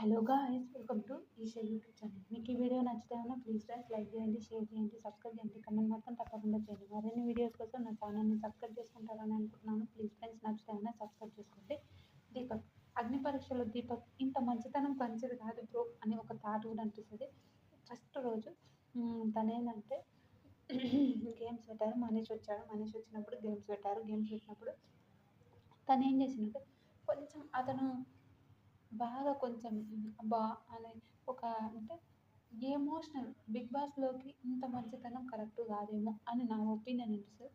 Hello guys, welcome to Isha YouTube channel. మీకు ఈ వీడియో నచ్చితే ప్లీజ్ ఫ్రెండ్స్ లైక్ చేయండి, షేర్ చేయండి, సబ్స్క్రైబ్ చేయండి, కమెంట్ మాత్రం తప్పకుండా చేయండి. మరిన్ని వీడియోస్ కోసం నా ఛానల్ని సబ్స్క్రైబ్ చేసుకుంటారని అనుకుంటున్నాను. ప్లీజ్ ఫ్రెండ్స్ నచ్చితే సబ్స్క్రైబ్ చేసుకోండి. దీపక్ అగ్ని పరీక్షలో దీపక్ ఇంత మంచితనం మంచిది కాదు బ్రో అని ఒక థాట్ కూడా అనిపిస్తుంది. ఫస్ట్ రోజు తనేంటంటే గేమ్స్ పెట్టారు, మనీష్ వచ్చాడు. మనీష్ వచ్చినప్పుడు గేమ్స్ పెట్టారు. గేమ్స్ పెట్టినప్పుడు తను ఏం చేసిందంటే కొంచెం అతను బాగా కొంచెం బా అనే ఒక అంటే ఎమోషనల్ బిగ్ బాస్లోకి ఇంత మంచితనం కరెక్ట్ కాదేమో అని నా ఒపీనియన్ అనిపిస్తుంది.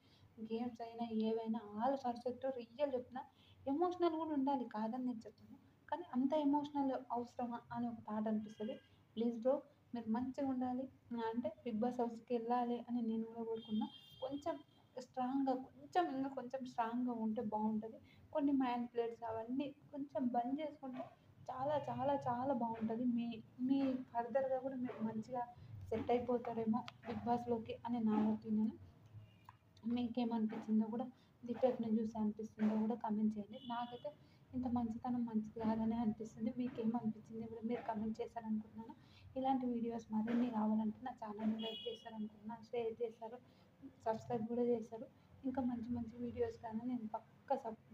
గేమ్స్ అయినా ఏవైనా ఆల్ పర్ఫెక్ట్ రియల్ చెప్పిన ఎమోషనల్ కూడా ఉండాలి కాదని నేను చెప్తాను. కానీ అంత ఎమోషనల్ అవసరమా అని ఒక థాట్ అనిపిస్తుంది. ప్లీజ్ బ్రో, మీరు మంచిగా ఉండాలి అంటే బిగ్ బాస్ హౌస్కి వెళ్ళాలి అని నేను కూడా కోరుకున్నా. కొంచెం స్ట్రాంగ్గా ఇంకా కొంచెం స్ట్రాంగ్గా ఉంటే బాగుంటుంది. కొన్ని మ్యానిపులేట్స్ అవన్నీ కొంచెం బంద్ చేసుకుంటే చాలా చాలా చాలా బాగుంటుంది. మీ మీ ఫర్దర్గా కూడా మీరు మంచిగా సెట్ అయిపోతారేమో బిగ్ బాస్లోకి అని నా ఒపీనియన్. మీకేమనిపించిందో కూడా దీపక్ని చూసి అనిపిస్తుందో కూడా కమెంట్ చేయండి. నాకైతే ఇంత మంచితనం మంచిది కాదని అనిపిస్తుంది. మీకేమనిపించింది కూడా మీరు కమెంట్ చేస్తారనుకుంటున్నాను. ఇలాంటి వీడియోస్ మరిన్ని కావాలంటే నా ఛానల్ని లైక్ చేస్తారనుకుంటున్నాను, షేర్ చేస్తారు, సబ్స్క్రైబ్ కూడా చేస్తారు. ఇంకా మంచి మంచి వీడియోస్ కానీ నేను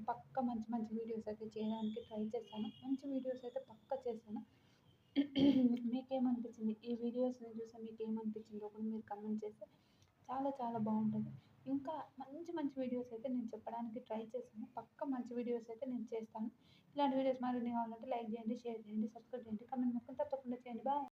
పక్క మంచి మంచి వీడియోస్ అయితే చేయడానికి ట్రై చేస్తాను. మంచి వీడియోస్ అయితే పక్క చేస్తాను. మీకేమనిపించింది ఈ వీడియోస్ని చూసి మీకేమనిపించిందో కూడా మీరు కమెంట్ చేస్తే చాలా చాలా బాగుంటుంది. ఇంకా మంచి మంచి వీడియోస్ అయితే నేను చెప్పడానికి ట్రై చేస్తాను. పక్క మంచి వీడియోస్ అయితే నేను చేస్తాను. ఇలాంటి వీడియోస్ మరిన్ని కావాలంటే లైక్ చేయండి, షేర్ చేయండి, సబ్స్క్రైబ్ చేయండి, కమెంట్ మాత్రం తప్పకుండా చేయండి. బాయ్.